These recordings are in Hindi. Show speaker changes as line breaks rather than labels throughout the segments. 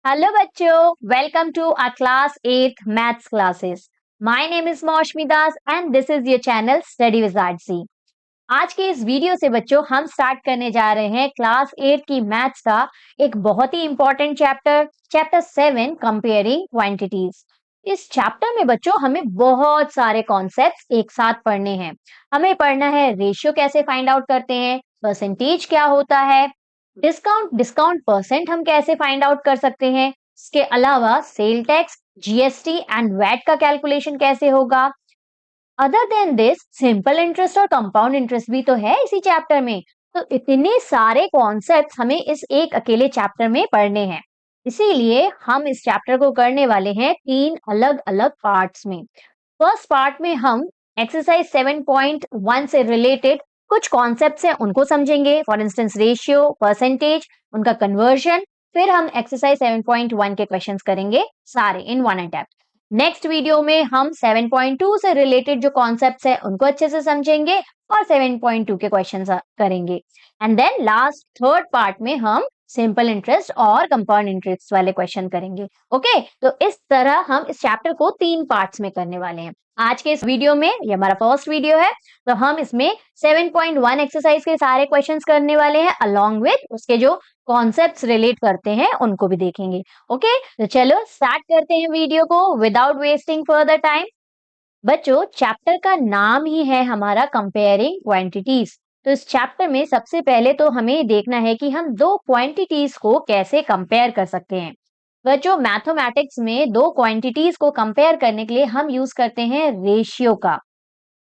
Hello बच्चों, welcome to our class 8th maths classes. My name is Maushmi Das and this is your channel Study with Artsy. आज के इस वीडियो से बच्चों हम स्टार्ट करने जा रहे हैं क्लास 8 की मैथ्स का एक बहुत ही इंपॉर्टेंट चैप्टर 7 कंपेयरिंग क्वांटिटीज। इस चैप्टर में बच्चों हमें बहुत सारे कॉन्सेप्ट्स एक साथ पढ़ने हैं। हमें पढ़ना है रेशियो कैसे फाइंड आउट करते हैं, परसेंटेज क्या होता है, डिस्काउंट परसेंट हम कैसे फाइंड आउट कर सकते हैं, इसके अलावा sale tax, GST and VAT का कैलकुलेशन कैसे होगा। Other than this simple interest और कंपाउंड इंटरेस्ट भी तो है इसी चैप्टर में। तो इतने सारे कॉन्सेप्ट्स हमें इस एक अकेले चैप्टर में पढ़ने हैं, इसीलिए हम इस चैप्टर को करने वाले हैं 3 अलग अलग पार्ट्स में। फर्स्ट पार्ट में हम एक्सरसाइज 7.1 से रिलेटेड कुछ कॉन्सेप्ट्स हैं उनको समझेंगे, फॉर इंस्टेंस रेशियो, परसेंटेज, उनका कन्वर्जन। फिर हम एक्सरसाइज 7.1 के क्वेश्चंस करेंगे सारे in one attempt. Next video में हम 7.2 से रिलेटेड जो कॉन्सेप्ट्स हैं उनको अच्छे से समझेंगे और 7.2 के क्वेश्चंस करेंगे। And then last third part में हम सिंपल इंटरेस्ट और कंपाउंड इंटरेस्ट वाले क्वेश्चन करेंगे। ओके, तो इस तरह हम इस चैप्टर को 3 पार्ट्स में करने वाले हैं। आज के इस वीडियो में, ये हमारा फर्स्ट वीडियो है, तो हम इसमें 7.1 एक्सरसाइज के सारे क्वेश्चंस करने वाले हैं, अलोंग विद उसके जो कॉन्सेप्ट्स रिलेट करते हैं उनको भी देखेंगे। ओके, तो चलो स्टार्ट करते हैं वीडियो को विदाउट वेस्टिंग फर्दर टाइम। बच्चों, चैप्टर का नाम ही है हमारा कंपेयरिंग क्वांटिटीज। तो इस चैप्टर में सबसे पहले तो हमें देखना है कि हम दो क्वांटिटीज को कैसे कंपेयर कर सकते हैं। बच्चों, मैथमेटिक्स में दो क्वांटिटीज को कंपेयर करने के लिए हम यूज करते हैं रेशियो का।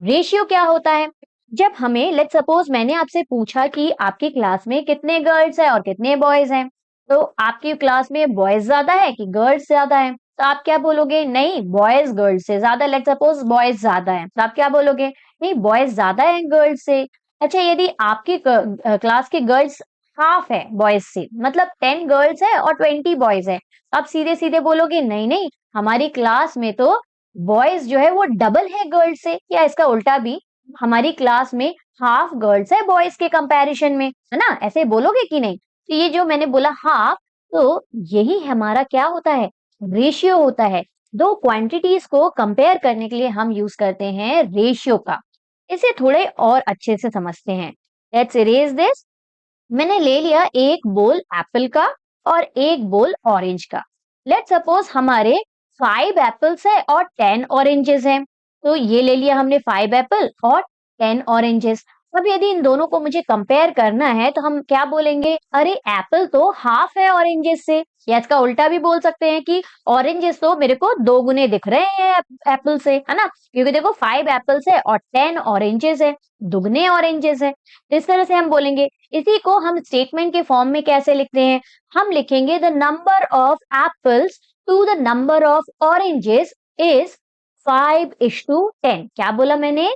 रेशियो क्या होता है? जब हमें लेट्स सपोज मैंने आपसे पूछा कि आपकी क्लास में कितने गर्ल्स हैं और कितने बॉयज हैं, तो आपकी क्लास में बॉयज ज्यादा है कि गर्ल्स ज्यादा है, तो आप क्या बोलोगे? नहीं, बॉयज गर्ल्स से ज्यादा। लेट्स सपोज बॉयज ज्यादा है, तो आप क्या बोलोगे? नहीं, बॉयज ज्यादा है गर्ल्स से। अच्छा, यदि आपकी क्लास के गर्ल्स हाफ है बॉयज से, मतलब 10 गर्ल्स है और 20 बॉयज है, तो आप सीधे सीधे बोलोगे नहीं नहीं, हमारी क्लास में तो बॉयज जो है वो डबल है गर्ल्स से, या इसका उल्टा भी, हमारी क्लास में हाफ गर्ल्स है बॉयज के कंपैरिजन में, है ना? ऐसे बोलोगे कि नहीं? तो ये जो मैंने बोला हाफ, तो यही हमारा क्या होता है? रेशियो होता है। दो क्वांटिटीज को कंपेयर करने के लिए हम यूज करते हैं रेशियो का। इसे थोड़े और अच्छे से समझते हैं। Let's erase this. मैंने ले लिया एक बोल एप्पल का और एक बोल ऑरेंज का। लेट्स सपोज हमारे 5 एप्पल्स है और 10 ऑरेंजेस हैं। तो ये ले लिया हमने 5 एप्पल और 10 ऑरेंजेस। अब यदि इन दोनों को मुझे कंपेयर करना है तो हम क्या बोलेंगे? अरे एप्पल तो हाफ है ऑरेंजेस से, या इसका उल्टा भी बोल सकते हैं कि ऑरेंजेस तो मेरे को 2 गुने दिख रहे हैं एप्पल से, है ना? क्योंकि देखो 5 एप्पल्स है और 10 ऑरेंजेस है, दुगने ऑरेंजेस है। तो इस तरह से हम बोलेंगे। इसी को हम स्टेटमेंट के फॉर्म में कैसे लिखते हैं? हम लिखेंगे the number of apples to the number of oranges is 5:10। क्या बोला मैंने?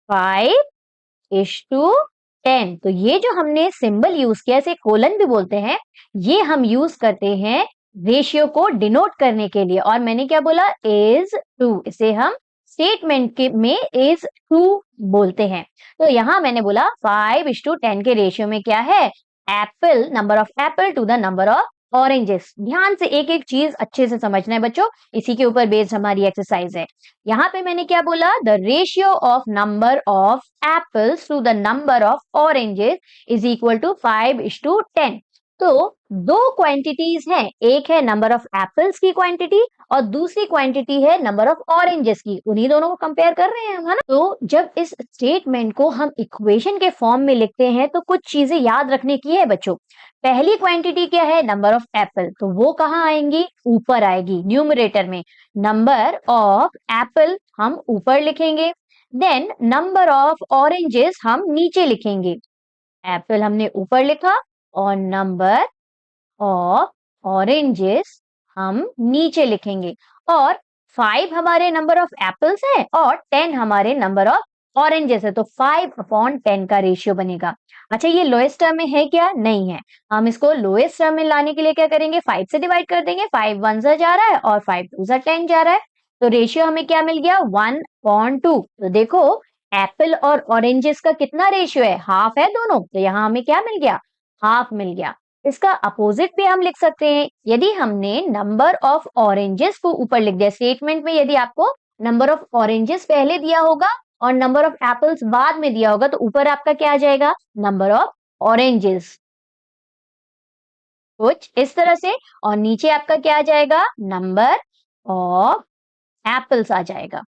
5:10। तो ये जो हमने सिंबल यूज किया, इसे कोलन भी बोलते हैं, ये हम यूज करते हैं रेशियो को डिनोट करने के लिए। और मैंने क्या बोला? Is to. इसे हम स्टेटमेंट के में इज टू बोलते हैं। तो यहां मैंने बोला 5:10 के रेशियो में क्या है? Apple, number of apple to the number of oranges. ध्यान से एक एक चीज अच्छे से समझना है बच्चों, इसी के ऊपर बेस्ड हमारी एक्सरसाइज है। यहाँ पे मैंने क्या बोला? The ratio of number of apples to the number of oranges is equal to 5:10। तो दो क्वांटिटीज हैं, एक है नंबर ऑफ एप्पल्स की क्वांटिटी और दूसरी क्वांटिटी है नंबर ऑफ ऑरेंजेस की। उन्हीं दोनों को कंपेयर कर रहे हैं हम, है ना? तो जब इस स्टेटमेंट को हम इक्वेशन के फॉर्म में लिखते हैं तो कुछ चीजें याद रखने की है बच्चों। पहली क्वांटिटी क्या है? नंबर ऑफ एप्पल, तो वो कहाँ आएंगी? ऊपर आएगी न्यूमरेटर में। नंबर ऑफ एप्पल हम ऊपर लिखेंगे, देन नंबर ऑफ ऑरेंजेस हम नीचे लिखेंगे। एप्पल हमने ऊपर लिखा और नंबर ऑफ ऑरेंजेस हम नीचे लिखेंगे। और 5 हमारे नंबर ऑफ एप्पल्स है और 10 हमारे नंबर ऑफ ऑरेंजेस है, तो 5/10 का रेशियो बनेगा। अच्छा, ये लोएस्ट टर्म में है क्या? नहीं है। हम इसको लोएस्ट टर्म में लाने के लिए क्या करेंगे? 5 से डिवाइड कर देंगे। 5 1 जा रहा है और 5 2 10 जा रहा है, तो रेशियो हमें क्या मिल गया? 1/2। तो देखो एप्पल और ऑरेंजेस का कितना रेशियो है? हाफ है दोनों, तो यहाँ हमें क्या मिल गया? हाफ मिल गया। इसका अपोजिट भी हम लिख सकते हैं। यदि हमने नंबर ऑफ ऑरेंजेस को ऊपर लिख दिया, स्टेटमेंट में यदि आपको नंबर ऑफ ऑरेंजेस पहले दिया होगा और नंबर ऑफ एप्पल्स बाद में दिया होगा, तो ऊपर आपका क्या आ जाएगा, नंबर ऑफ ऑरेंजेस, कुछ इस तरह से। और नीचे आपका क्या आ जाएगा, नंबर ऑफ एप्पल्स आ जाएगा।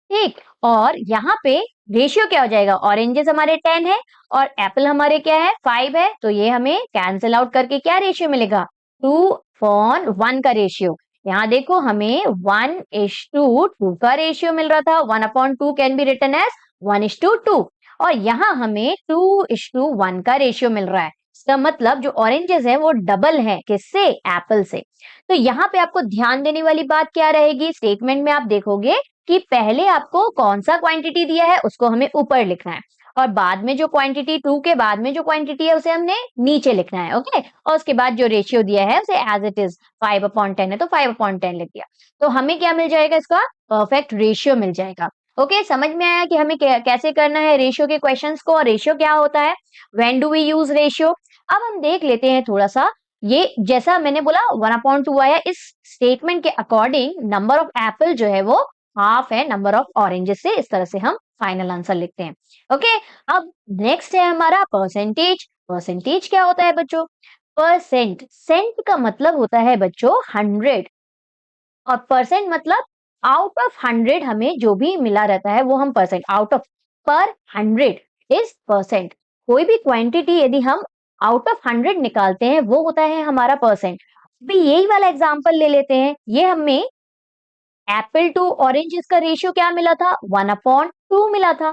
ठीक, और यहाँ पे रेशियो क्या हो जाएगा, ऑरेंजेस हमारे 10 है और एप्पल हमारे क्या है, 5 है, तो ये हमें कैंसिल आउट करके क्या रेशियो मिलेगा, 2:1 का रेशियो। यहाँ देखो हमें 1:2 का रेशियो मिल रहा था, 1/2 कैन बी रिटन एज 1:2, और यहाँ हमें 2:1 का रेशियो मिल रहा है। इसका मतलब जो ऑरेंजेस है वो डबल है, किससे, एप्पल से। तो यहाँ पे आपको ध्यान देने वाली बात क्या रहेगी, स्टेटमेंट में आप देखोगे कि पहले आपको कौन सा क्वांटिटी दिया है उसको हमें ऊपर लिखना है, और बाद में जो क्वांटिटी 2 के बाद में जो क्वांटिटी है उसे हमने नीचे लिखना है। ओके, और उसके बाद जो रेशियो दिया है उसे एज इट इज 5/10 है तो 5/10 लिख दिया। तो हमें क्या मिल जाएगा, इसका परफेक्ट रेशियो मिल जाएगा। ओके, समझ में आया कि हमें कैसे करना है रेशियो के क्वेश्चंस को, और रेशियो क्या होता है, when do we use ratio. अब हम देख लेते हैं थोड़ा सा, ये जैसा मैंने बोला 1/2 आया, इस स्टेटमेंट के अकॉर्डिंग नंबर ऑफ एप्पल जो है वो हाफ है नंबर ऑफ ऑरेंजेस से, इस तरह से हम फाइनल आंसर लिखते हैं। ओके, अब नेक्स्ट है हमारा परसेंटेज। परसेंटेज क्या होता है बच्चों, परसेंट, सेंट का मतलब होता है बच्चों 100, और परसेंट मतलब आउट ऑफ 100 हमें जो भी मिला रहता है वो हम परसेंट, आउट ऑफ, पर 100 इज परसेंट। कोई भी क्वांटिटी यदि हम आउट ऑफ 100 निकालते हैं वो होता है हमारा परसेंट। अभी यही वाला एग्जांपल ले लेते हैं, ये हमें एप्पल टू ऑरेंज इसका रेशियो क्या मिला था, 1/2 मिला था।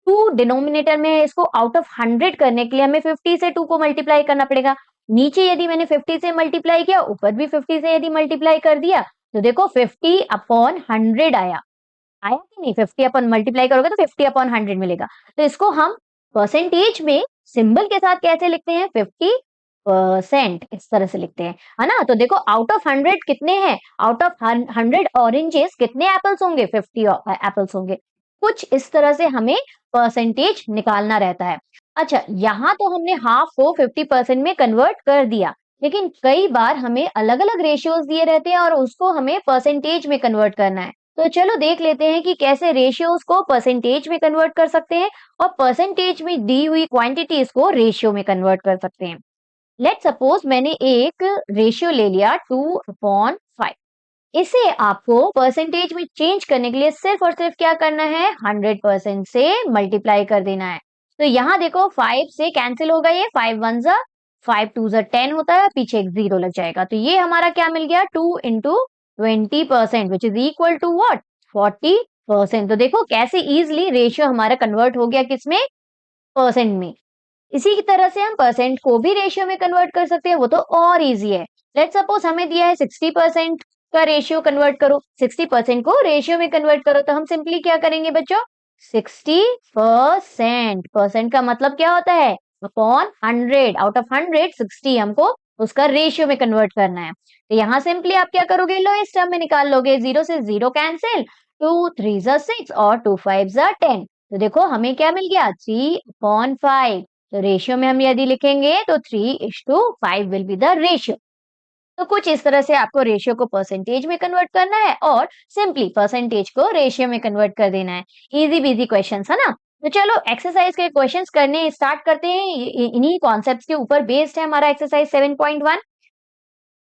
2 डिनोमिनेटर में है, इसको आउट ऑफ 100 करने के लिए हमें 50 से 2 को मल्टीप्लाई करना पड़ेगा। नीचे यदि मैंने 50 से मल्टीप्लाई किया, ऊपर भी 50 से यदि मल्टीप्लाई कर दिया, तो देखो 50/100 आया, आया कि नहीं, 50 अपन मल्टीप्लाई करोगे तो 50/100 मिलेगा। तो इसको हम परसेंटेज में सिंबल के साथ कैसे लिखते हैं, 50% इस तरह से लिखते हैं, है ना। तो देखो आउट ऑफ 100 कितने हैं, आउट ऑफ 100 ऑरेंजेस कितने एप्पल्स होंगे, 50 एप्पल्स होंगे। कुछ इस तरह से हमें परसेंटेज निकालना रहता है। अच्छा, यहाँ तो हमने हाफ को 50% में कन्वर्ट कर दिया, लेकिन कई बार हमें अलग अलग रेशियोज दिए रहते हैं और उसको हमें परसेंटेज में कन्वर्ट करना है। तो चलो देख लेते हैं कि कैसे रेशियोज को परसेंटेज में कन्वर्ट कर सकते हैं और परसेंटेज में दी हुई क्वांटिटीज को रेशियो में कन्वर्ट कर सकते हैं। लेट सपोज मैंने एक रेशियो ले लिया 2/5, इसे आपको परसेंटेज में चेंज करने के लिए सिर्फ और सिर्फ क्या करना है, 100% से मल्टीप्लाई कर देना है। तो यहाँ देखो 5 से कैंसिल होगा, ये 5 1 जा 5 2 जा 10 होता है, पीछे एक 0 लग जाएगा, तो ये हमारा क्या मिल गया, 2 into 20% which is equal to what, 40%। तो देखो कैसे इजिली रेशियो हमारा कन्वर्ट हो गया, किसमें, परसेंट में। इसी की तरह से हम परसेंट को भी रेशियो में कन्वर्ट कर सकते हैं, वो तो और इजी है। लेट सपोज हमें दिया है 60% का रेशियो कन्वर्ट करो, 60% को रेशियो में कन्वर्ट करो, तो हम सिंपली क्या करेंगे बच्चों, 60%, परसेंट का मतलब क्या होता है, अपॉन 100, आउट ऑफ 100 60 हमको उसका रेशियो में कन्वर्ट करना है। तो यहाँ सिंपली आप क्या करोगे, लोएस्ट टर्म में निकाल लोगे, 0 से 0 कैंसिल, 2 3 जा 6 और 2 5 जा 10। तो देखो हमें क्या मिल गया, 3/5। तो रेशियो में हम यदि लिखेंगे तो 3:5 विल बी द रेशियो। तो कुछ इस तरह से आपको रेशियो को परसेंटेज में कन्वर्ट करना है और सिंपली परसेंटेज को रेशियो में कन्वर्ट कर देना है। इजी बीजी क्वेश्चंस है ना। तो चलो एक्सरसाइज के क्वेश्चंस करने स्टार्ट करते हैं, इन्हीं कॉन्सेप्ट्स के ऊपर बेस्ड है हमारा एक्सरसाइज 7.1।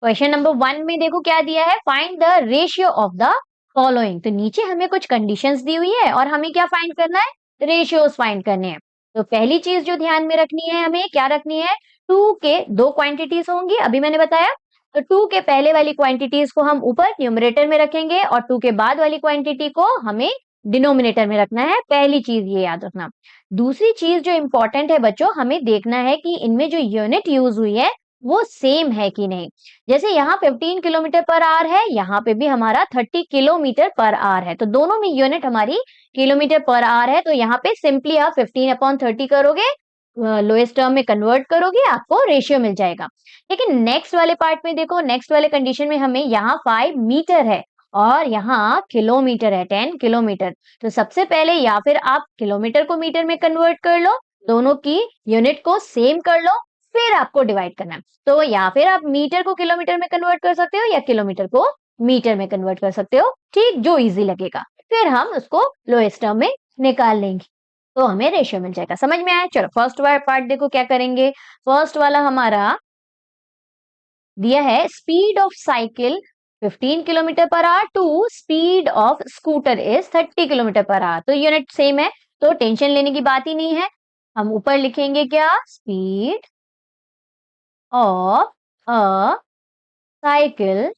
क्वेश्चन नंबर 1 में देखो क्या दिया है, find the ratio of the following. तो नीचे हमें कुछ कंडीशंस दी हुई है और हमें क्या फाइंड करना है, रेशियोज फाइंड करने हैं। तो पहली चीज जो ध्यान में रखनी है, हमें क्या रखनी है, 2 के 2 क्वांटिटीज होंगी, अभी मैंने बताया। तो 2 के पहले वाली क्वांटिटीज को हम ऊपर न्यूमरेटर में रखेंगे और 2 के बाद वाली क्वांटिटी को हमें डिनोमिनेटर में रखना है, पहली चीज ये याद रखना। दूसरी चीज जो इंपॉर्टेंट है बच्चों, हमें देखना है कि इनमें जो यूनिट यूज हुई है वो सेम है कि नहीं। जैसे यहाँ 15 किलोमीटर पर आवर है, यहाँ पे भी हमारा 30 किलोमीटर पर आवर है, तो दोनों में यूनिट हमारी किलोमीटर पर आवर है। तो यहाँ पे सिंपली आप 15/30 करोगे, लोएस्ट टर्म में कन्वर्ट करोगे, आपको रेशियो मिल जाएगा। लेकिन नेक्स्ट वाले पार्ट में देखो, नेक्स्ट वाले कंडीशन में हमें यहाँ 5 मीटर है और यहाँ किलोमीटर है 10 किलोमीटर। तो सबसे पहले या फिर आप किलोमीटर को मीटर में कन्वर्ट कर लो, दोनों की यूनिट को सेम कर लो, फिर आपको डिवाइड करना है। तो या फिर आप मीटर को किलोमीटर में कन्वर्ट कर सकते हो या किलोमीटर को मीटर में कन्वर्ट कर सकते हो, ठीक, जो इजी लगेगा। फिर हम उसको लोएस्ट टर्म में निकाल लेंगे तो हमें रेशियो मिल जाएगा। समझ में आया? चलो फर्स्ट पार्ट देखो क्या करेंगे। फर्स्ट वाला हमारा दिया है speed of cycle 15 kilometre per hour to speed of scooter is 30 kilometre per hour. तो यूनिट सेम है तो टेंशन लेने की बात ही नहीं है। हम ऊपर लिखेंगे क्या, speed of a cycle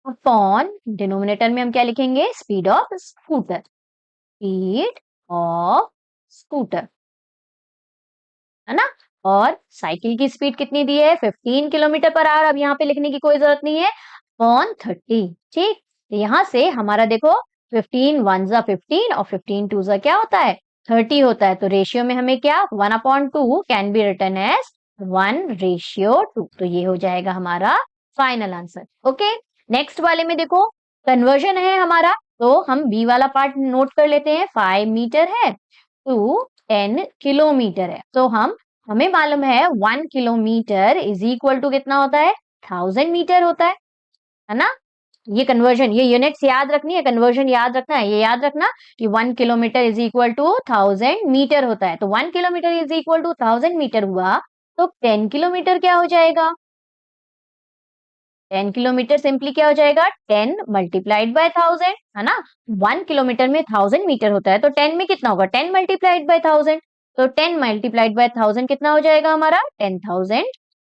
upon denominator में हम क्या लिखेंगे, speed of scooter, speed of scooter, है ना। और साइकिल की स्पीड कितनी दी है, 15 किलोमीटर पर आवर। अब यहाँ पे लिखने की कोई जरूरत नहीं है, अपॉन 30, ठीक। यहां से हमारा देखो 15 वन जा 15 और 15 टू जा क्या होता है, 30 होता है। तो रेशियो में हमें क्या 1/2 कैन बी रिटन एज 1:2। तो ये हो जाएगा हमारा फाइनल आंसर। ओके, नेक्स्ट वाले में देखो कन्वर्जन है हमारा, तो हम बी वाला पार्ट नोट कर लेते हैं। 5 मीटर है टू 10 किलोमीटर है, तो हमें मालूम है 1 किलोमीटर इज इक्वल टू कितना होता है, 1000 मीटर होता है ना। ये कन्वर्जन, ये यूनिट्स याद रखनी है, कन्वर्जन याद रखना है। ये याद रखना कि 1 kilometre is equal to 1000 metre होता है। तो 1 kilometre is equal to 1000 metre हुआ, तो 10 किलोमीटर क्या हो जाएगा, 10 किलोमीटर सिंपली क्या हो जाएगा, 10 मल्टीप्लाइड बाय 1000, है ना। 1 किलोमीटर में 1000 मीटर होता है, तो 10 में कितना होगा, 10 मल्टीप्लाइड बाय 1000। तो 10 मल्टीप्लाइड बाय 1000 कितना हो जाएगा हमारा, 10,000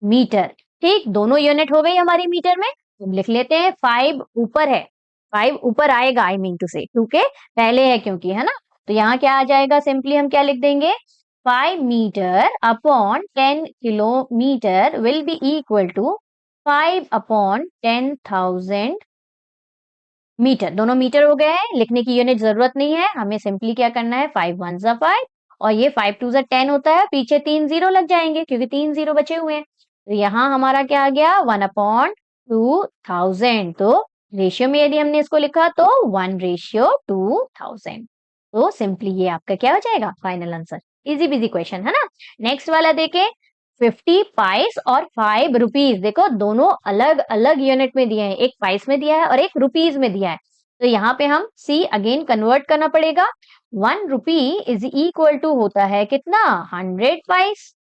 मीटर। ठीक, दोनों यूनिट हो गई हमारी मीटर में। तो लिख लेते हैं 5 ऊपर है, 5 ऊपर आएगा, आई मीन टू से 2 के पहले है क्योंकि, है ना। तो यहाँ क्या आ जाएगा, सिंपली हम क्या लिख देंगे, 5 metre upon 10 kilometre will be equal to 5/10,000 metre. दोनों मीटर हो गए हैं, लिखने की यूनिट जरूरत नहीं है, हमें सिंपली क्या करना है, 5 1 जा 5 और ये 5 2 जा 10 होता है, पीछे 3 जीरो लग जाएंगे क्योंकि 3 जीरो बचे हुए हैं। तो यहाँ हमारा क्या आ गया, 1/2000। तो रेशियो में यदि हमने इसको लिखा तो 1:2000। तो सिंपली ये आपका क्या हो जाएगा, final answer. Easy busy question है ना। नेक्स्ट वाला देखें, 50 पाइस और 5 रुपीज। देखो दोनों अलग अलग यूनिट में दिए हैं, एक पाइस में दिया है और एक रुपीज में दिया है। तो यहाँ पे हम सी अगेन कन्वर्ट करना पड़ेगा। 1 रुपी इज इक्वल टू होता है कितना, 100 पाइस,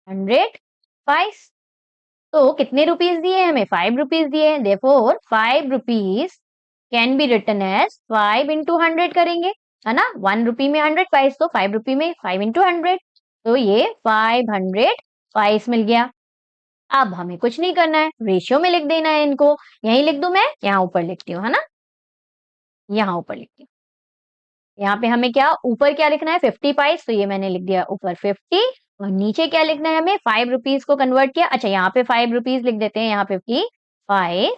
100 पाइस। तो कितने रुपीज दिए हमें, 5 रुपीज दिए हैं, therefore 5 rupees can be written as 5 into 100 करेंगे, है ना। 1 रुपी में 100 पाइस, तो 5 रुपी में 5 इंटू 100, तो ये 500 पाइस मिल गया। अब हमें कुछ नहीं करना है, रेशियो में लिख देना है इनको। यहीं लिख दूं मैं, यहाँ ऊपर लिखती हूँ, है ना, यहाँ ऊपर लिखती हूँ। यहाँ पे हमें क्या ऊपर क्या लिखना है, 50 पाइस, तो ये मैंने लिख दिया ऊपर 50। और नीचे क्या लिखना है हमें, 5 रुपीज को कन्वर्ट किया, अच्छा यहाँ पे 5 रुपीज लिख देते हैं, यहाँ 55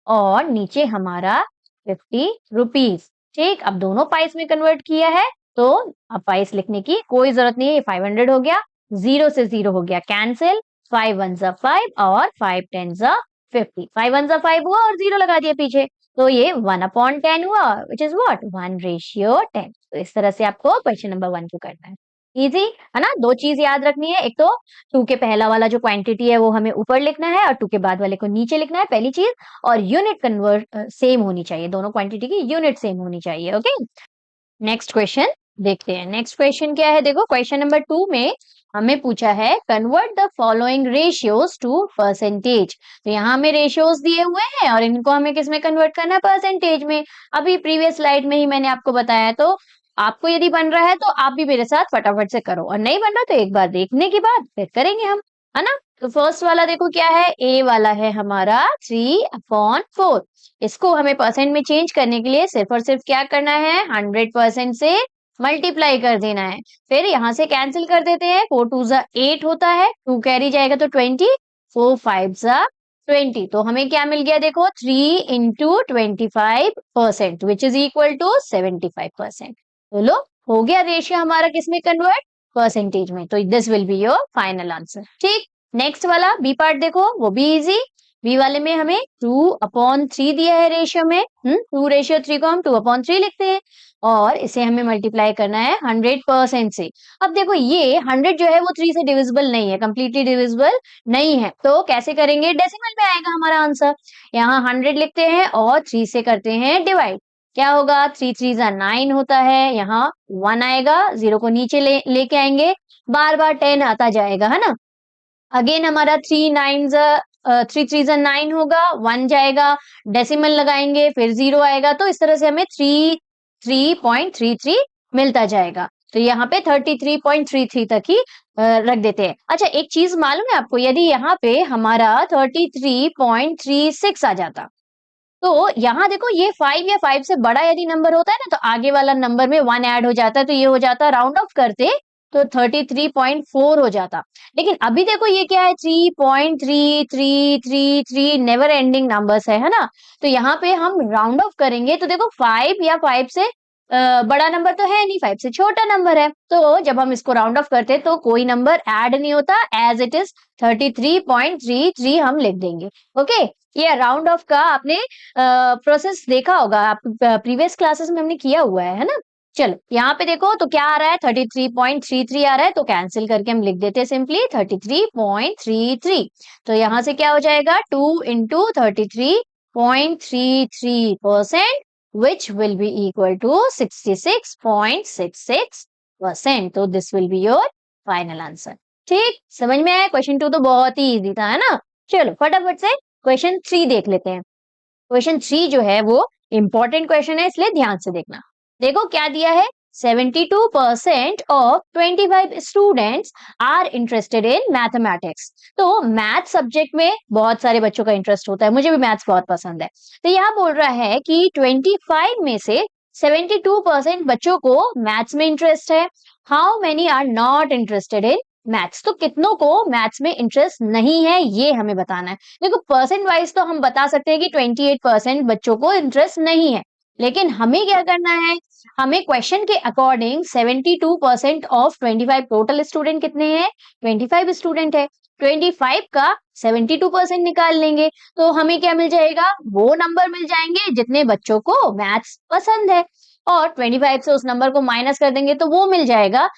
और नीचे हमारा 50 रुपीज। ठीक, अब दोनों पाइस में कन्वर्ट किया है, तो अब पाइस लिखने की कोई जरूरत नहीं है, ये 500 हो गया, 0 से 0 हो गया कैंसिल, 5 1 जा 5 और 5 10 जा 50, 5 1 जा 5 हुआ और 0 लगा दिया पीछे, तो ये 1/10 हुआ, विच इज व्हाट, 1:10। तो इस तरह से आपको क्वेश्चन नंबर 1 को करना है। इजी है ना। दो चीज याद रखनी है, एक तो 2 के पहला वाला जो क्वांटिटी है वो हमें ऊपर लिखना है और 2 के बाद वाले को नीचे लिखना है, पहली चीज। और यूनिट कन्वर्ट सेम होनी चाहिए, दोनों क्वांटिटी की यूनिट सेम होनी चाहिए। ओके, नेक्स्ट क्वेश्चन देखते हैं। नेक्स्ट क्वेश्चन क्या है, देखो क्वेश्चन नंबर 2 में हमें पूछा है convert the following ratios to percentage. तो यहाँ हमें रेशियोज दिए हुए हैं और इनको हमें किस में कन्वर्ट करना है, परसेंटेज में। अभी प्रीवियस स्लाइड में ही मैंने आपको बताया, तो आपको यदि बन रहा है तो आप भी मेरे साथ फटाफट से करो, और नहीं बन रहा तो एक बार देखने के बाद फिर करेंगे हम, है ना। तो फर्स्ट वाला देखो क्या है, ए वाला है हमारा 3/4। इसको हमें परसेंट में चेंज करने के लिए सिर्फ और सिर्फ क्या करना है, 100% से मल्टीप्लाई कर देना है। फिर यहाँ से कैंसिल कर देते हैं, 4 2 जा 8 होता है, 2 कैरी जाएगा तो 20, 4 5 जा 20। तो हमें क्या मिल गया, देखो 3 into 25% which is equal to 75%। बोलो हो गया रेशियो हमारा किसमें कन्वर्ट, परसेंटेज में। तो this will be your final answer. ठीक, नेक्स्ट वाला बी पार्ट देखो, वो भी इजी। बी वाले में हमें 2/3 दिया है रेशियो में, 2:3 को हम 2/3 लिखते हैं और इसे हमें मल्टीप्लाई करना है 100% से। अब देखो ये 100 जो है वो 3 से डिविजिबल नहीं है, कंप्लीटली डिविजिबल नहीं है, तो कैसे करेंगे? डेसिमल में आएगा हमारा आंसर। यहाँ 100 लिखते हैं और 3 से करते हैं डिवाइड। क्या होगा? 3 3 जा 9 होता है, यहाँ 1 आएगा, 0 को नीचे लेके आएंगे, बार-बार 10 आता जाएगा, है ना? अगेन हमारा 3 3 जा 9 होगा, 1 जाएगा, डेसिमल लगाएंगे, फिर 0 आएगा, तो इस तरह से हमें 33.33 मिलता जाएगा। तो यहाँ पे 33.33 तक ही रख देते हैं। अच्छा, एक चीज मालूम है आपको, यदि यहाँ पे हमारा 33.36 आ जाता, तो यहाँ देखो ये 5 या 5 से बड़ा यदि नंबर होता है ना, तो आगे वाला नंबर में 1 ऐड हो जाता है, तो ये हो जाता राउंड ऑफ करते तो 33.4 हो जाता। लेकिन अभी देखो ये क्या है? 3.3333 नेवर एंडिंग नंबर्स है ना? तो यहाँ पे हम राउंड ऑफ करेंगे तो देखो 5 या 5 से बड़ा नंबर तो है नहीं, 5 से छोटा नंबर है, तो जब हम इसको राउंड ऑफ करते तो कोई नंबर ऐड नहीं होता, एज इट इज 33.33 हम लिख देंगे। ओके, ये राउंड ऑफ का आपने प्रोसेस देखा होगा, आप प्रीवियस क्लासेस में हमने किया हुआ है ना? चलो यहाँ पे देखो तो क्या आ रहा है? 33.33 आ रहा है, तो कैंसिल करके हम लिख देते हैं सिंपली 33.33। तो यहाँ से क्या हो जाएगा? 2 into 33.33% which will be equal to 66.66%. तो this will be your final answer. ठीक, समझ में आया? क्वेश्चन 2 तो बहुत ही इजी था, है ना? चलो फटाफट से क्वेश्चन 3 देख लेते हैं। क्वेश्चन 3 जो है वो इंपॉर्टेंट क्वेश्चन है, इसलिए ध्यान से देखना। देखो क्या दिया है? 72% of 25 students are interested in mathematics। तो मैथ सब्जेक्ट में बहुत सारे बच्चों का इंटरेस्ट होता है, मुझे भी मैथ्स बहुत पसंद है। तो यहाँ बोल रहा है कि 25 में से 72% बच्चों को मैथ्स में इंटरेस्ट है। How many are not interested in maths? तो कितनों को मैथ्स में इंटरेस्ट नहीं है, ये हमें बताना है। देखो परसेंट वाइज तो हम बता सकते हैं कि 28% बच्चों को इंटरेस्ट नहीं है, लेकिन हमें क्या करना है? हमें क्वेश्चन के अकॉर्डिंग 72% ऑफ 25 टोटल स्टूडेंट कितने हैं? 25 स्टूडेंट है, 25 का 72% निकाल लेंगे तो हमें क्या मिल जाएगा? वो नंबर मिल जाएंगे जितने बच्चों को मैथ्स पसंद है, और 25 से उस नंबर को माइनस कर देंगे तो वो मिल जाएगा,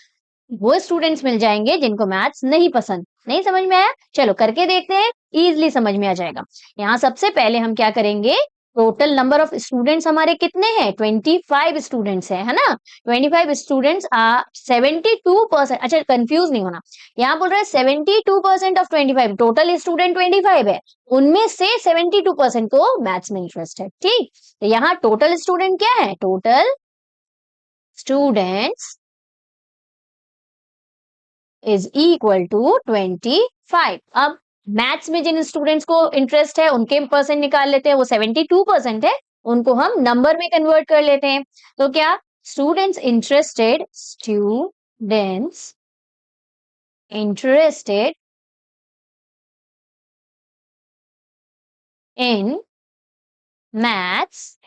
वो स्टूडेंट्स मिल जाएंगे जिनको मैथ्स नहीं पसंद। नहीं समझ में आया? चलो करके देखते हैं, इजिली समझ में आ जाएगा। यहाँ सबसे पहले हम क्या करेंगे? टोटल नंबर ऑफ स्टूडेंट्स हमारे कितने हैं? 25 स्टूडेंट्स है ना? 25 स्टूडेंट्स आर 72%। अच्छा कंफ्यूज नहीं होना, यहाँ बोल रहा है 72% ऑफ 25, टोटल स्टूडेंट 25 है, उनमें से 72% को मैथ्स में इंटरेस्ट है। ठीक, तो यहाँ टोटल स्टूडेंट क्या है? Total students is equal to 25। अब मैथ्स में जिन स्टूडेंट्स को इंटरेस्ट है उनके परसेंट निकाल लेते हैं, वो 72% है, उनको हम नंबर में कन्वर्ट कर लेते हैं। तो क्या? Students interested in maths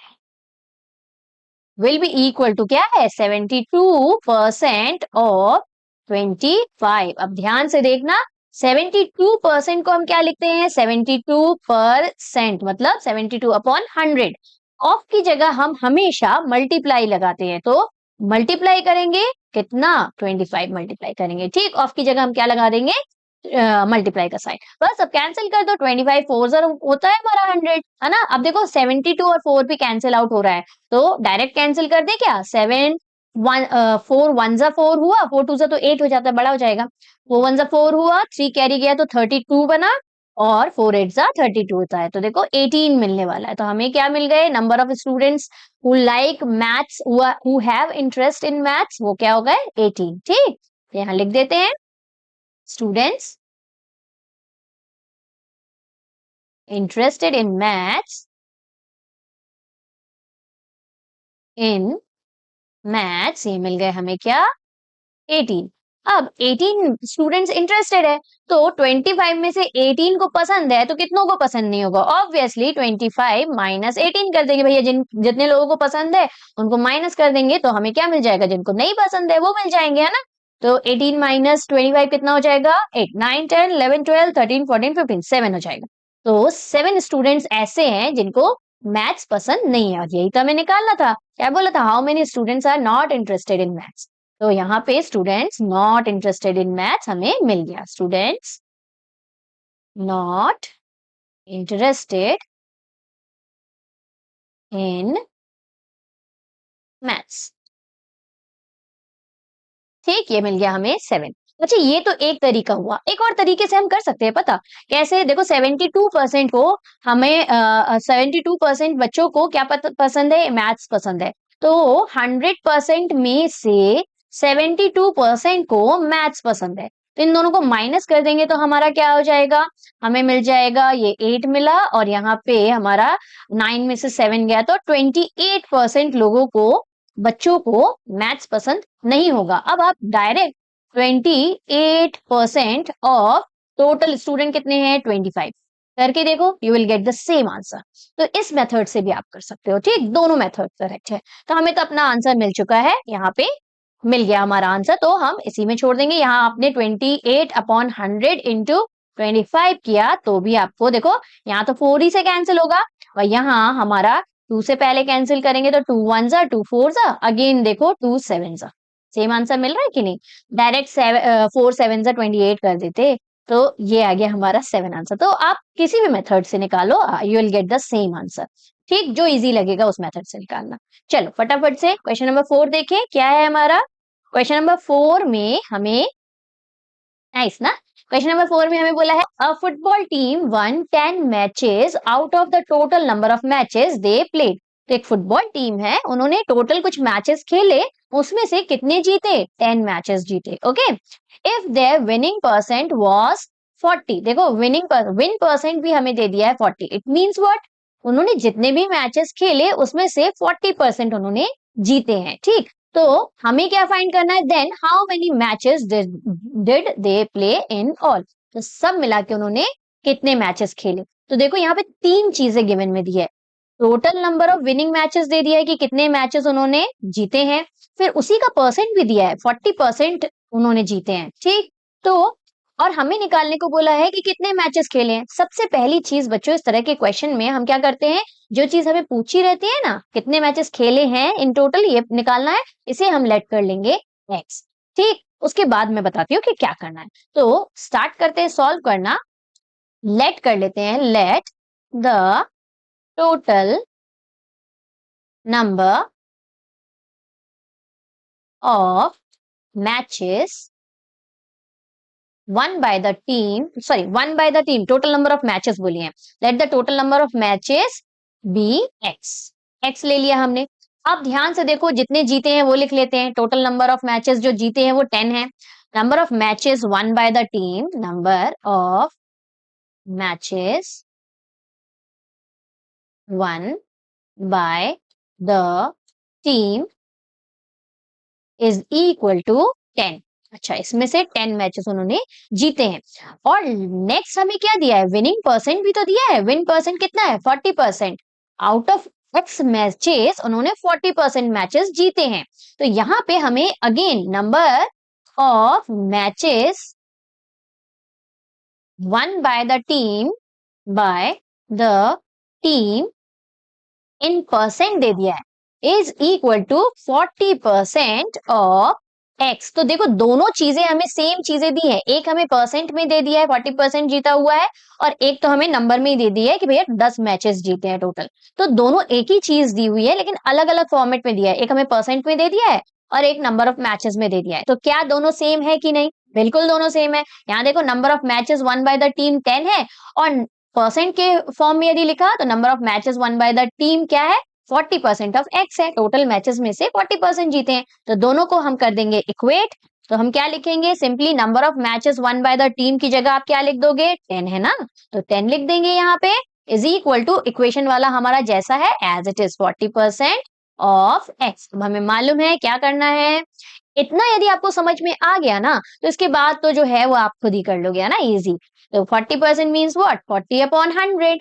will be equal to क्या है? 72% ऑफ 25। अब ध्यान से देखना, 72% को हम क्या लिखते हैं? 72% मतलब 72/100। ऑफ की जगह हम हमेशा मल्टीप्लाई लगाते हैं, तो मल्टीप्लाई करेंगे कितना? 25 मल्टीप्लाई करेंगे। ठीक, ऑफ की जगह हम क्या लगा देंगे? मल्टीप्लाई का साइन। बस अब कैंसिल कर दो, 25 4 होता है हमारा 100, है ना? अब देखो 72 और 4 भी कैंसिल आउट हो रहा है, तो डायरेक्ट कैंसिल कर दे क्या? 4 1 जा 4 हुआ, 4 2 जा तो 8 हो जाता है, बड़ा हो जाएगा। 4 1 जा 4 हुआ, 3 कैरी गया तो 32 बना, और 4 8 जा 32 होता है, तो देखो 18 मिलने वाला है। तो हमें क्या मिल गए? Number of students who like maths, who have interest in maths, वो क्या हो गए? 18। ठीक, यहाँ लिख देते हैं students interested in maths ये मिल गए हमें क्या? 18। अब 18 स्टूडेंट्स इंटरेस्टेड है, तो 25 में से 18 को पसंद है, तो कितनों को पसंद नहीं होगा? ऑब्वियसली 25 माइनस 18 कर देंगे भैया, जितने लोगों को पसंद है उनको माइनस कर देंगे, तो हमें क्या मिल जाएगा? जिनको नहीं पसंद है वो मिल जाएंगे, है ना? तो 18 माइनस 25 कितना हो जाएगा? 8 9 10 11 12 13 14 15 7 हो जाएगा। तो 7 स्टूडेंट्स ऐसे हैं जिनको मैथ्स पसंद नहीं है, और यही तो हमें निकालना था। क्या बोला था? How many students are not interested in maths. तो यहाँ पे students not interested in maths हमें मिल गया। Students not interested in maths. ठीक, ये मिल गया हमें 7। अच्छा, ये तो एक तरीका हुआ। एक और तरीके से हम कर सकते हैं, पता कैसे? देखो 72% को हमें 72% बच्चों को क्या पसंद है? मैथ्स पसंद है। तो 100% में से 72% को मैथ्स पसंद है। तो इन दोनों को माइनस कर देंगे तो हमारा क्या हो जाएगा? हमें मिल जाएगा ये 8 मिला, और यहाँ पे हमारा 9 में से 7 गया, तो 28% लोगों को, बच्चों को मैथ्स पसंद नहीं होगा। अब आप डायरेक्ट 28% ऑफ टोटल स्टूडेंट कितने हैं? 25 करके देखो, you will get the same answer. तो इस मेथड से भी आप कर सकते हो। ठीक, दोनों मेथड करेक्ट है। तो हमें तो अपना आंसर मिल चुका है, यहाँ पे मिल गया हमारा आंसर, तो हम इसी में छोड़ देंगे। यहाँ आपने 28/100 इंटू 25 किया तो भी आपको देखो यहाँ तो 4 ही से कैंसिल होगा, और यहाँ हमारा 2 से पहले कैंसिल करेंगे तो 2 1 जा 2 4 जा, अगेन देखो 2 7 जा। सेम आंसर मिल रहा है कि नहीं? डायरेक्ट 4 7 जा 28 कर देते तो ये आ गया हमारा 7 आंसर। तो आप किसी भी मेथड से निकालो, you will get the same answer. ठीक, जो इजी लगेगा उस मेथड से निकालना। चलो फटाफट से क्वेश्चन नंबर 4 देखें क्या है हमारा। क्वेश्चन नंबर 4 में हमें, नाइस ना, क्वेश्चन नंबर 4 में हमें बोला है अ football team one 10 matches out of the total number of matches they played. तो एक फुटबॉल टीम है, उन्होंने टोटल कुछ मैचेस खेले, उसमें से कितने जीते? 10 मैचेस जीते। Okay, if there winning percent was 40, देखो विन परसेंट भी हमें दे दिया है 40। It means what? उन्होंने जितने भी मैचेस खेले उसमें से 40% उन्होंने जीते हैं। ठीक, तो हमें क्या फाइंड करना है? Then how many matches did they play in all. तो सब मिला के उन्होंने कितने मैचेस खेले। तो देखो यहाँ पे 3 चीजें गिवन में दी है। Total number of winning matches दे दिया है कि कितने मैचेस उन्होंने जीते हैं, फिर उसी का परसेंट भी दिया है, 40% उन्होंने जीते हैं। ठीक, तो और हमें निकालने को बोला है कि कितने मैचेस खेले हैं। सबसे पहली चीज बच्चों, इस तरह के क्वेश्चन में हम क्या करते हैं, जो चीज हमें पूछी रहती है ना, कितने मैचेस खेले हैं इन टोटल, ये निकालना है, इसे हम लेट कर लेंगे एक्स। ठीक, उसके बाद मैं बताती हूँ कि क्या करना है। तो स्टार्ट करते हैं सॉल्व करना। लेट कर लेते हैं, let the total number of matches won by the team, sorry won by the team, total number of matches बोलिए, let the total number of matches be x. X ले लिया हमने। अब ध्यान से देखो, जितने जीते हैं वो लिख लेते हैं। टोटल नंबर ऑफ मैचेस जो जीते हैं वो 10 है। Number of matches won by the team, number of matches won by the team is equal to 10। अच्छा, इसमें से 10 मैचेस उन्होंने जीते हैं। और नेक्स्ट हमें क्या दिया है? विनिंग परसेंट भी तो दिया है। विन परसेंट कितना है? 40%। आउट ऑफ एक्स मैचेस उन्होंने 40% मैचेस जीते हैं। तो यहाँ पे हमें again number of matches won by the team in percent दे दिया है, is equal to 40% of x. तो देखो दोनों चीजें हमें सेम चीजें दी है। एक हमें परसेंट में दे दिया है 40% जीता हुआ है, और एक तो हमें नंबर में ही दे दिया है कि भैया 10 मैचेस जीते हैं टोटल। तो दोनों एक ही चीज दी हुई है, लेकिन अलग अलग फॉर्मेट में दिया है। एक हमें परसेंट में दे दिया है और एक नंबर ऑफ मैचेस में दे दिया है। तो क्या दोनों सेम है कि नहीं? बिल्कुल दोनों सेम है। यहाँ देखो number of matches won by the team 10 है, और परसेंट के फॉर्म में यदि लिखा तो number of matches won by the team क्या है? 40% ऑफ एक्स है। टोटल मैचेस में से 40% जीते हैं, तो दोनों को हम कर देंगे इक्वेट। तो हम क्या लिखेंगे? Simply number of matches won by the team की जगह आप क्या लिख दोगे? 10 है ना, तो 10 लिख देंगे यहाँ पे, इज इक्वल टू इक्वेशन वाला हमारा जैसा है as it is 40% of x. अब हमें मालूम है क्या करना है। इतना यदि आपको समझ में आ गया ना, तो इसके बाद तो जो है वो आप खुद ही कर लोगे, है ना, इजी। तो 40% मीन्स व्हाट? 40/100।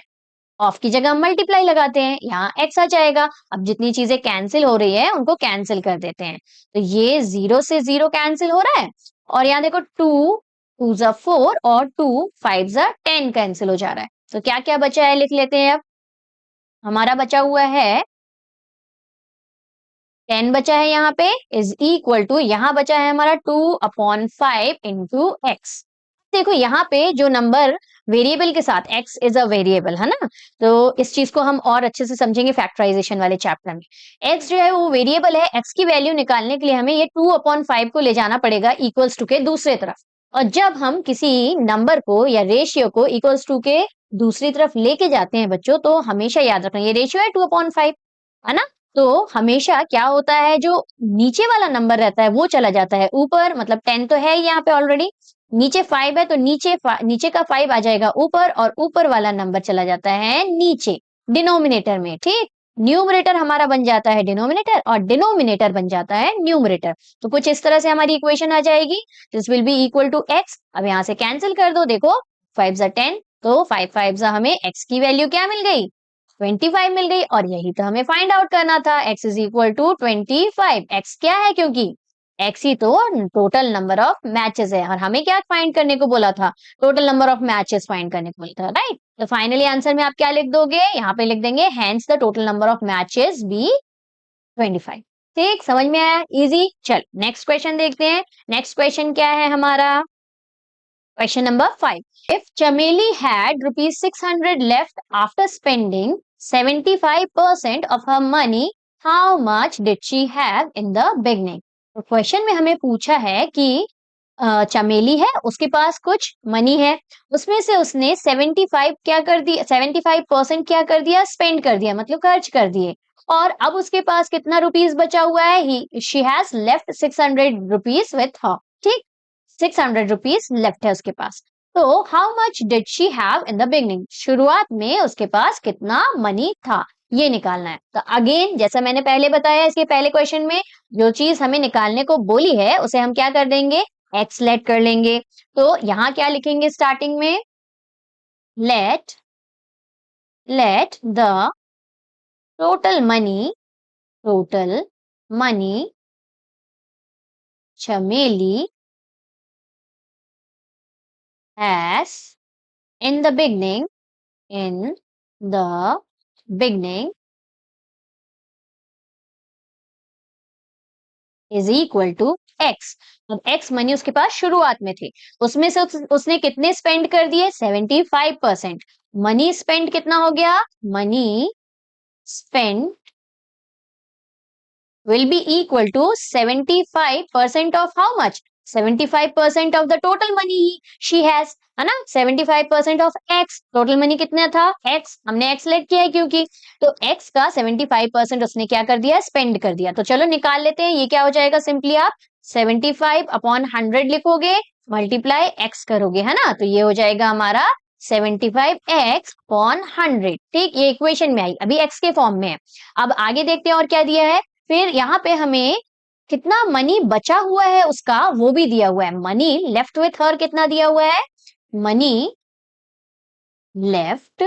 ऑफ की जगह हम मल्टीप्लाई लगाते हैं, यहाँ एक्स आ जाएगा। अब जितनी चीजें कैंसिल हो रही है उनको कैंसिल कर देते हैं। तो ये 0 से 0 कैंसिल हो रहा है, और यहाँ देखो 2 2 जा 4 और 2 5 जा 10 कैंसिल हो जा रहा है। तो क्या क्या बचा है लिख लेते हैं। अब हमारा बचा हुआ है 10 बचा है यहाँ पे, इज इक्वल टू, यहाँ बचा है हमारा 2/5 इंटू एक्स। देखो यहाँ पे जो नंबर वेरिएबल के साथ, x इज अ वेरिएबल है ना, तो इस चीज को हम और अच्छे से समझेंगे फैक्टराइजेशन वाले चैप्टर में। x जो है वो वेरिएबल है, x की वैल्यू निकालने के लिए हमें ये 2/5 को ले जाना पड़ेगा इक्वल्स टू के दूसरे तरफ। और जब हम किसी नंबर को या रेशियो को इक्वल्स टू के दूसरी तरफ लेके जाते हैं बच्चों, तो हमेशा याद रखना ये रेशियो है 2/5, है ना। तो हमेशा क्या होता है, जो नीचे वाला नंबर रहता है वो चला जाता है ऊपर, मतलब 10 तो है यहाँ पे ऑलरेडी, नीचे 5 है तो नीचे का 5 आ जाएगा ऊपर, और ऊपर वाला नंबर चला जाता है नीचे डिनोमिनेटर में। ठीक, न्यूमरेटर हमारा बन जाता है डिनोमिनेटर और डिनोमिनेटर बन जाता है न्यूमरेटर। तो कुछ इस तरह से हमारी इक्वेशन आ जाएगी, this will be equal to x. अब यहाँ से कैंसिल कर दो, देखो 5 जा 10, तो 5 5 हमें एक्स की वैल्यू क्या मिल गई, 25 मिल गई। और यही तो हमें फाइंड आउट करना था, x is equal to 25। x क्या है, क्योंकि x ही तो टोटल नंबर ऑफ मैचेस है, और हमें क्या फाइंड करने को बोला था, total number of matches find करने को बोला था, राइट। तो फाइनली आंसर में आप क्या लिख दोगे, यहाँ पे लिख देंगे hence the total number of matches be 25। ठीक, समझ में आया, इजी। चल नेक्स्ट क्वेश्चन देखते हैं। नेक्स्ट क्वेश्चन क्या है हमारा, Question number 5. If Chameli had rupees 600 left after spending 75% of her money, how much did she have in the beginning? तो क्वेश्चन में हमें पूछा है कि चमेली है, उसके पास कुछ मनी है, उसमें से उसने 75 क्या कर दिया, 75% क्या कर दिया, स्पेंड कर दिया, मतलब खर्च कर दिए। और अब उसके पास कितना रुपीस बचा हुआ है, he she has left 600 rupees with her. ठीक, 600 रुपीस लेफ्ट है उसके पास। तो how much did she have in the beginning, शुरुआत में उसके पास कितना मनी था, ये निकालना है। तो अगेन जैसा मैंने पहले बताया, इसके पहले क्वेश्चन में जो चीज हमें निकालने को बोली है उसे हम क्या कर देंगे, एक्स लेट कर लेंगे। तो यहाँ क्या लिखेंगे स्टार्टिंग में, late the total money Chameli has in the beginning in the beginning is equal to x। अब x मनी उसके पास शुरुआत में थे, उसमें से उसने कितने स्पेंड कर दिए, 75%। मनी स्पेंड कितना हो गया, money spend will be equal to 75% of how much, 75% of the total money she has, है ना। 75% of x, टोटल मनी कितना था, x, हमने x लेट किया है क्योंकि, तो x का 75% उसने क्या कर दिया, स्पेंड कर दिया। तो चलो निकाल लेते हैं, ये क्या हो जाएगा, सिंपली आप 75/100 लिखोगे, मल्टीप्लाई x करोगे, है ना, तो ये हो जाएगा हमारा 75x/100। ठीक, ये इक्वेशन में आई, अभी x के फॉर्म में है। अब आगे देखते हैं और क्या दिया है, फिर यहाँ पे हमें कितना मनी बचा हुआ है उसका वो भी दिया हुआ है, मनी लेफ्ट विथ हर कितना दिया हुआ है, money left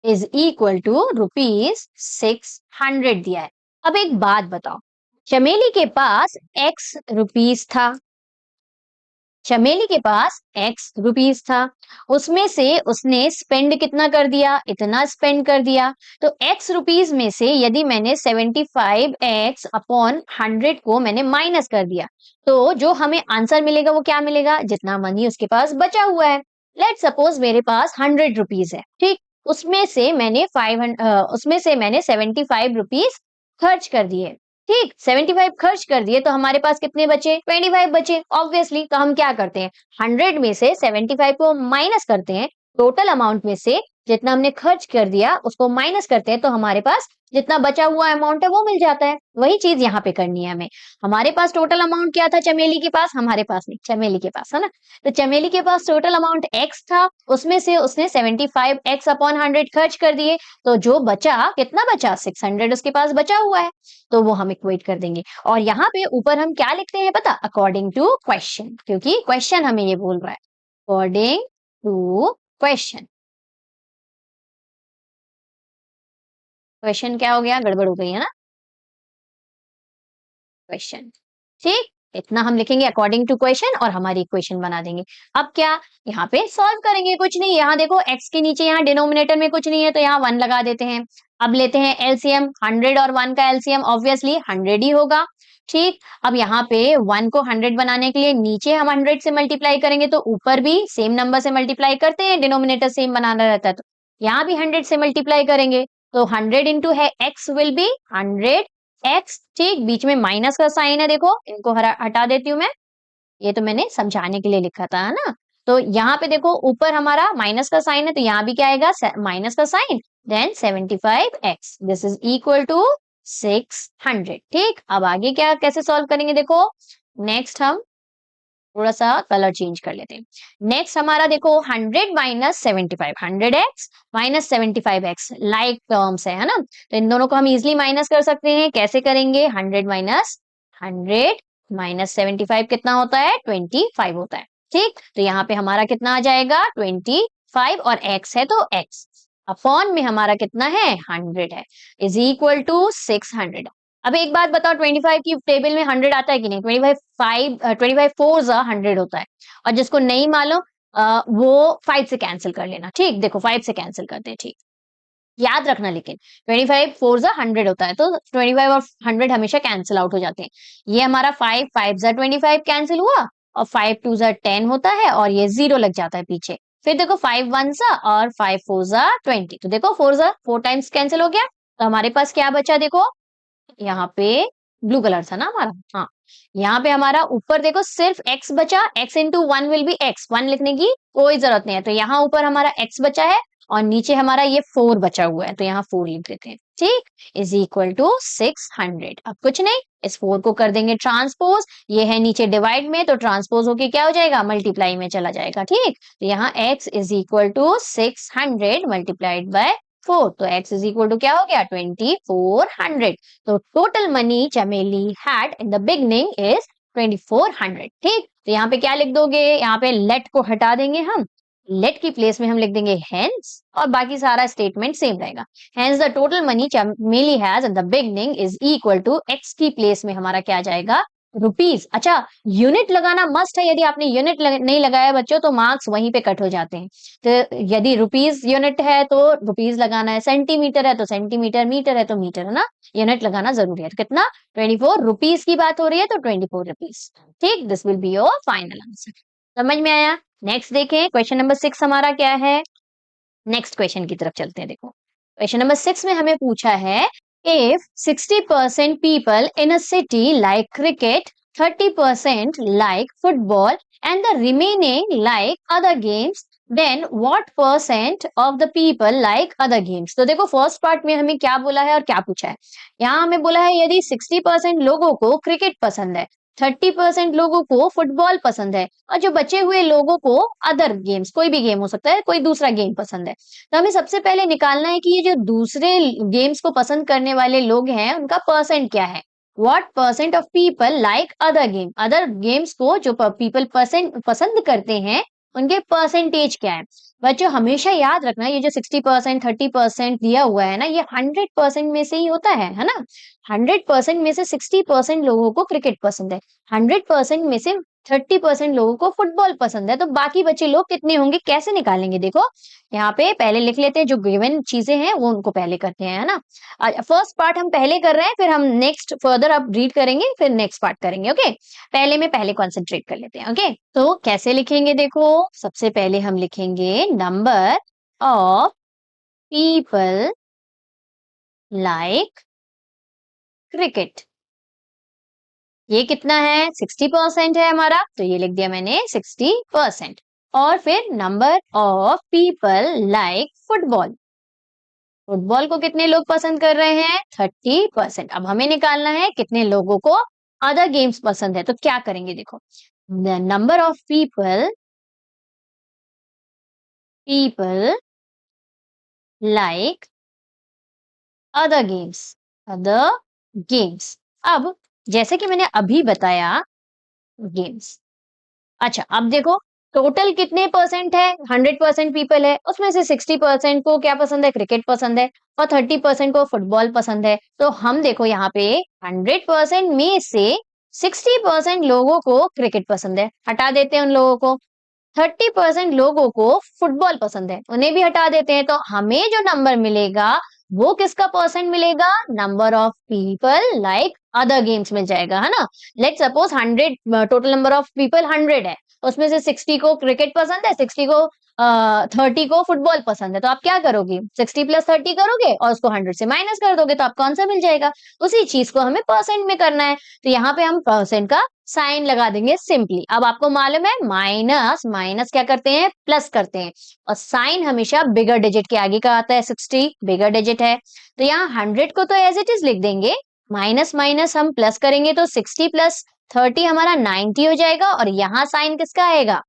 is equal to ₹600 दिया है। अब एक बात बताओ, चमेली के पास x रुपीस था, चमेली के पास x रुपीस था, उसमें से उसने स्पेंड कितना कर दिया, इतना स्पेंड कर दिया। तो x रुपीस में से यदि मैंने 75x/100 को मैंने माइनस कर दिया, तो जो हमें आंसर मिलेगा वो क्या मिलेगा, जितना मनी उसके पास बचा हुआ है। लेट सपोज मेरे पास 100 रुपीस है, ठीक, उसमें से मैंने 75 रुपीस खर्च कर दिए। ठीक, 75 खर्च कर दिए, तो हमारे पास कितने बचे, 25 बचे ऑब्वियसली। तो हम क्या करते हैं, 100 में से 75 को माइनस करते हैं, टोटल अमाउंट में से जितना हमने खर्च कर दिया उसको माइनस करते हैं, तो हमारे पास जितना बचा हुआ अमाउंट है वो मिल जाता है। वही चीज यहाँ पे करनी है हमें। हमारे पास टोटल अमाउंट क्या था चमेली के पास, हमारे पास नहीं, चमेली के पास, है ना। तो चमेली के पास टोटल अमाउंट x था, उसमें से उसने 75x/100 खर्च कर दिए, तो जो बचा कितना बचा, 600 उसके पास बचा हुआ है, तो वो हम इक्वेट कर देंगे। और यहाँ पे ऊपर हम क्या लिखते हैं पता, अकॉर्डिंग टू क्वेश्चन, क्योंकि क्वेश्चन हमें ये बोल रहा है, अकॉर्डिंग टू क्वेश्चन। क्वेश्चन क्या हो गया, गड़बड़ हो गई है ना, क्वेश्चन। ठीक, इतना हम लिखेंगे अकॉर्डिंग टू क्वेश्चन और हमारी इक्वेशन बना देंगे। अब क्या यहाँ पे सॉल्व करेंगे, कुछ नहीं, यहाँ देखो x के नीचे यहाँ डिनोमिनेटर में कुछ नहीं है तो यहाँ 1 लगा देते हैं। अब लेते हैं एलसीएम, 100 और 1 का एलसीएम ऑब्वियसली 100 ही होगा। ठीक, अब यहाँ पे 1 को 100 बनाने के लिए नीचे हम 100 से मल्टीप्लाई करेंगे तो ऊपर भी सेम नंबर से मल्टीप्लाई करते हैं, डिनोमिनेटर सेम बनाना रहता है, तो यहाँ भी 100 से मल्टीप्लाई करेंगे तो 100 इंटू है x विल बी 100 x। ठीक, बीच में माइनस का साइन है, देखो इनको हटा देती हूँ मैं, ये तो मैंने समझाने के लिए लिखा था, है ना। तो यहाँ पे देखो ऊपर हमारा माइनस का साइन है तो यहाँ भी क्या आएगा, माइनस का sign, then 75x, this is equal to 600। ठीक, अब आगे क्या कैसे सॉल्व करेंगे देखो, नेक्स्ट हम थोड़ा सा कलर चेंज कर लेते हैं। नेक्स्ट हमारा देखो 100 minus 75, 100x minus 75x like terms है ना, तो इन दोनों को हम इजिली माइनस कर सकते हैं। कैसे करेंगे, 100 माइनस 100 माइनस 75 कितना होता है, 25 होता है। ठीक, तो यहाँ पे हमारा कितना आ जाएगा 25 और x है तो x अपॉन में हमारा कितना है 100 है, इज इक्वल टू 600। अब एक बात बताओ, 25 की टेबल में 100 आता है कि नहीं, 25 4 100 होता है, और जिसको नहीं मालूम वो 5 से कैंसिल कर लेना। ठीक, देखो 5 से कैंसिल करते हैं, ठीक याद रखना, लेकिन 25 4 100 होता है तो 25 और 100 हमेशा कैंसिल आउट हो जाते हैं। ये हमारा 5 5 25 कैंसिल हुआ और 5 2 10 होता है और ये 0 लग जाता है पीछे। फिर देखो 5 1 और 5 4 20, तो देखो 4 टाइम्स कैंसिल हो गया, तो हमारे पास क्या बचा, देखो यहाँ पे ब्लू कलर था ना हमारा, हाँ यहाँ पे हमारा ऊपर देखो सिर्फ x बचा, x into 1 will be x, 1 लिखने की कोई जरूरत नहीं है, तो यहाँ ऊपर हमारा x बचा है और नीचे हमारा ये 4 बचा हुआ है, तो यहाँ 4 लिख देते हैं। ठीक, इज इक्वल टू 600। अब कुछ नहीं, इस 4 को कर देंगे ट्रांसपोज, ये है नीचे डिवाइड में तो ट्रांसपोज होके क्या हो जाएगा, मल्टीप्लाई में चला जाएगा। ठीक, तो यहाँ x is equal to 600 multiplied by 4, तो x इज इक्वल टू क्या हो गया 2400। तो टोटल मनी चमेली had in the beginning is 2400। ठीक, तो यहाँ पे क्या लिख दोगे, यहाँ पे लेट को हटा देंगे हम, लेट की प्लेस में हम लिख देंगे हेंस, और बाकी सारा स्टेटमेंट सेम रहेगा। Hence the total money Chameli has in the beginning is equal to x की प्लेस में हमारा क्या जाएगा, रुपीज। अच्छा, यूनिट लगाना मस्ट है, यदि आपने यूनिट नहीं लगाया बच्चों तो मार्क्स वहीं पे कट हो जाते हैं। तो यदि रुपीज यूनिट है तो रुपीज लगाना है, सेंटीमीटर है तो सेंटीमीटर, मीटर है तो मीटर, है ना, यूनिट लगाना जरूरी है। तो कितना, 24 रुपीज की बात हो रही है तो 24 रुपीज। ठीक, this will be your final answer. समझ में आया। नेक्स्ट देखें, क्वेश्चन नंबर 6 हमारा क्या है, नेक्स्ट क्वेश्चन की तरफ चलते हैं। देखो क्वेश्चन नंबर 6 में हमें पूछा है, if 60% people in a city like cricket, 30% like football and the remaining like other games, then what percent of the people like other games? तो देखो फर्स्ट पार्ट में हमें क्या बोला है और क्या पूछा है। यहाँ हमें बोला है यदि 60% लोगों को क्रिकेट पसंद है, 30% लोगों को फुटबॉल पसंद है, और जो बचे हुए लोगों को अदर गेम्स, कोई भी गेम हो सकता है, कोई दूसरा गेम पसंद है, तो हमें सबसे पहले निकालना है कि ये जो दूसरे गेम्स को पसंद करने वाले लोग हैं उनका परसेंट क्या है। What percent of people like other game, other games को जो पीपल पसंद करते हैं उनके परसेंटेज क्या है। बच्चों हमेशा याद रखना, ये जो 60% 30% दिया हुआ है ना, ये 100% में से ही होता है ना। 100% में से 60% लोगों को क्रिकेट पसंद है, 100% में से 30% लोगों को फुटबॉल पसंद है, तो बाकी बचे लोग कितने होंगे, कैसे निकालेंगे। देखो यहाँ पे पहले लिख लेते हैं, जो गिवन चीजें हैं वो उनको पहले करते हैं, है ना। फर्स्ट पार्ट हम पहले कर रहे हैं, फिर हम नेक्स्ट फर्दर अब रीड करेंगे, फिर नेक्स्ट पार्ट करेंगे। ओके, पहले में पहले कॉन्सेंट्रेट कर लेते हैं। ओके, तो कैसे लिखेंगे, देखो सबसे पहले हम लिखेंगे number of people like cricket, ये कितना है 60% है हमारा, तो ये लिख दिया मैंने 60%। और फिर number of people like football, football को कितने लोग पसंद कर रहे हैं 30%। अब हमें निकालना है कितने लोगों को अदर गेम्स पसंद है, तो क्या करेंगे, देखो number of people like other games. अब जैसे कि मैंने अभी बताया गेम्स, अच्छा अब देखो टोटल कितने परसेंट है, 100% पीपल है, उसमें से 60% को क्या पसंद है, क्रिकेट पसंद है, और 30% को फुटबॉल पसंद है। तो हम देखो यहाँ पे 100% में से 60% लोगों को क्रिकेट पसंद है, हटा देते हैं उन लोगों को। 30% लोगों को फुटबॉल पसंद है, उन्हें भी हटा देते हैं। तो हमें जो नंबर मिलेगा वो किसका परसेंट मिलेगा? Number of people like other games मिल जाएगा, है ना। Let suppose 100, total number of people 100 है, उसमें से 60 को क्रिकेट पसंद है, 60 को 30 को फुटबॉल पसंद है। तो आप क्या करोगे? 60 प्लस 30 करोगे और उसको 100 से माइनस कर दोगे, तो आपको आंसर मिल जाएगा। उसी चीज को हमें परसेंट में करना है, तो यहाँ पे हम परसेंट का साइन लगा देंगे सिंपली। अब आपको मालूम है माइनस माइनस क्या करते हैं? प्लस करते हैं, और साइन हमेशा बिगर डिजिट के आगे का आता है। 60 बिगर डिजिट है, तो यहाँ 100 को तो एज इट इज लिख देंगे, माइनस माइनस हम प्लस करेंगे तो 60 प्लस 30 हमारा 90 हो जाएगा, और यहाँ साइन किसका आएगा?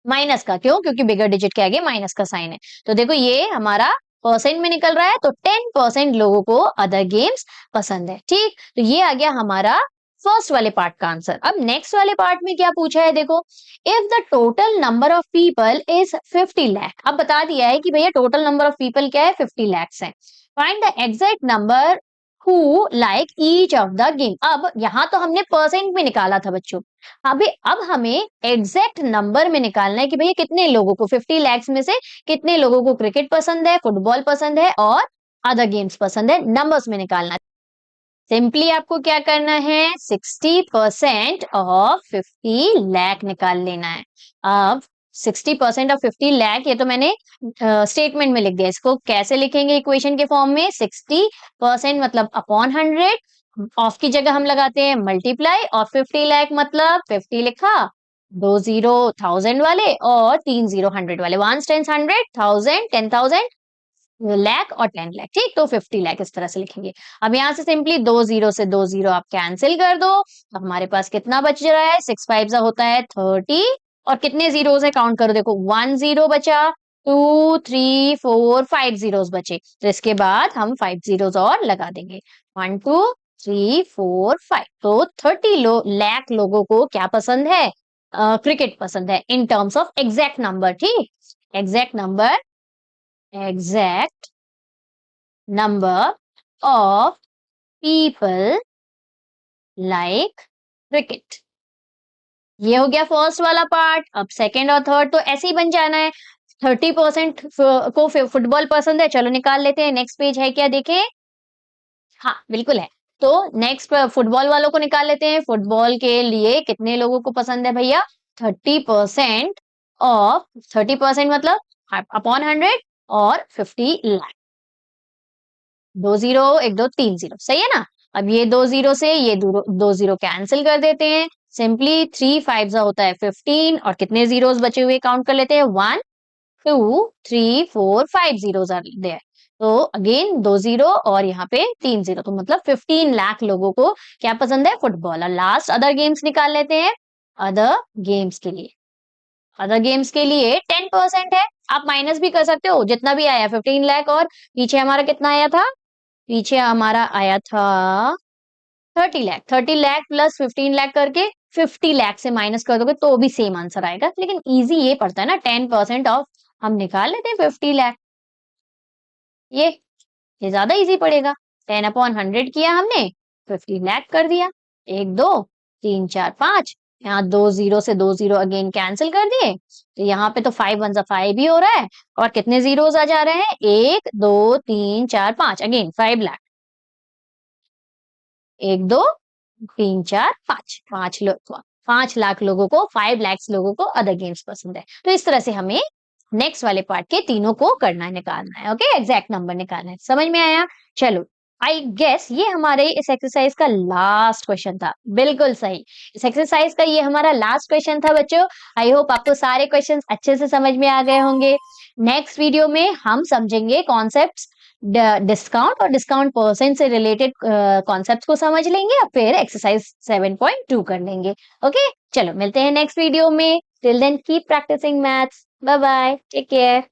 माइनस का। क्यों? क्योंकि बिगर डिजिट के आगे माइनस का साइन है। तो देखो ये हमारा परसेंट में निकल रहा है, तो 10% लोगों को अदर गेम्स पसंद है। ठीक, तो ये आ गया हमारा फर्स्ट वाले पार्ट का आंसर। अब नेक्स्ट वाले पार्ट में क्या पूछा है देखो, if the total number of people is 50 lakh. अब बता दिया है कि भैया टोटल नंबर ऑफ पीपल क्या है? 50 lakhs है। Find the exact number who like each of the game. अब यहाँ तो हमने परसेंट में निकाला था बच्चों, अब हमें एग्जैक्ट नंबर में निकालना है कि भैया कितने लोगों को 50 lakhs में से कितने लोगों को क्रिकेट पसंद है, फुटबॉल पसंद है और अदर गेम्स पसंद है, नंबर्स में निकालना है। सिंपली आपको क्या करना है? 60% ऑफ 50 लाख निकाल लेना है। अब 60% ऑफ 50 लाख, ये तो मैंने स्टेटमेंट में लिख दिया। इसको कैसे लिखेंगे इक्वेशन के फॉर्म में? 60% मतलब अपॉन 100, ऑफ की जगह हम लगाते हैं मल्टीप्लाई, और 50 लाख मतलब 50 लिखा, 2 जीरो 1000 वाले और 3 जीरो 100 वाले, 1 10 100 1000 10,000 लाख और 10 लाख। ठीक, तो 50 लाख इस तरह से लिखेंगे। अब यहाँ से सिंपली 2 जीरो से 2 जीरो आप कैंसिल कर दो, तो हमारे पास कितना बच रहा है? 6 5 होता है 30, और कितने जीरोस है काउंट करो, देखो 1 जीरो बचा, 2 3 4 5 जीरोस बचे, तो इसके बाद हम 5 जीरोस और लगा देंगे। 1 2 3 4 5, तो 30 लाख लोगों को क्या पसंद है? क्रिकेट पसंद है in terms of exact number. ठीक, exact number, exact number of people like cricket। ये हो गया फर्स्ट वाला पार्ट। अब सेकंड और थर्ड तो ऐसे ही बन जाना है। 30% को फुटबॉल पसंद है, चलो निकाल लेते हैं। नेक्स्ट पेज है क्या, देखें। हाँ बिल्कुल है। तो नेक्स्ट फुटबॉल वालों को निकाल लेते हैं। फुटबॉल के लिए कितने लोगों को पसंद है भैया? 30% ऑफ 30% मतलब अपॉन 100 और 50 लाख। 2 जीरो 1 2 3 जीरो, सही है ना। अब ये 2 जीरो से ये दो जीरो कैंसिल कर देते हैं। सिंपली 3 5 होता है 15, और कितने जीरोस बचे हुए काउंट कर लेते हैं। 1 2 3 4 5 जीरोस आर देयर। तो अगेन 2 जीरो और यहाँ पे 3 जीरो, तो मतलब 15 लाख लोगों को क्या पसंद है? फुटबॉल। और लास्ट अदर गेम्स निकाल लेते हैं। अदर गेम्स के लिए, अदर गेम्स के लिए 10% है। आप माइनस भी कर सकते हो, जितना भी आया 15 लाख, और पीछे हमारा कितना आया था? पीछे हमारा आया था 30 लाख। 30 लाख प्लस 15 लाख करके 50 लाख से माइनस कर दोगे तो भी सेम आंसर आएगा। लेकिन इजी ये पड़ता है ना, 10% ऑफ हम निकाल लेते हैं 50 लाख। ये ज्यादा इजी पड़ेगा। 10/100 किया हमने, 50 लाख कर दिया। 1 2 3 4 5, यहाँ 2 जीरो से 2 जीरो अगेन कैंसिल कर दिए, तो यहाँ पे तो 5 1 5 ही हो रहा है, और कितने जीरोस आ जा रहे हैं? 1 2 3 4 5, अगेन 5 लाख। 1 2 3 4 5, 5 लाख लोगों को, 5 lakhs लोगों को अदर गेम्स पसंद है। तो इस तरह से हमें नेक्स्ट वाले पार्ट के तीनों को करना है, निकालना है। ओके, एग्जैक्ट नंबर निकालना है। समझ में आया? चलो, आई गेस ये हमारे इस एक्सरसाइज का लास्ट क्वेश्चन था। बिल्कुल सही, इस एक्सरसाइज का ये हमारा लास्ट क्वेश्चन था बच्चों। आई होप आपको सारे क्वेश्चंस अच्छे से समझ में आ गए होंगे। नेक्स्ट वीडियो में हम समझेंगे कॉन्सेप्ट्स डिस्काउंट और डिस्काउंट परसेंट से रिलेटेड कॉन्सेप्ट्स को समझ लेंगे, और फिर एक्सरसाइज 7.2 कर लेंगे। ओके, चलो मिलते हैं नेक्स्ट वीडियो में। Till then keep practising maths. Bye bye, take care.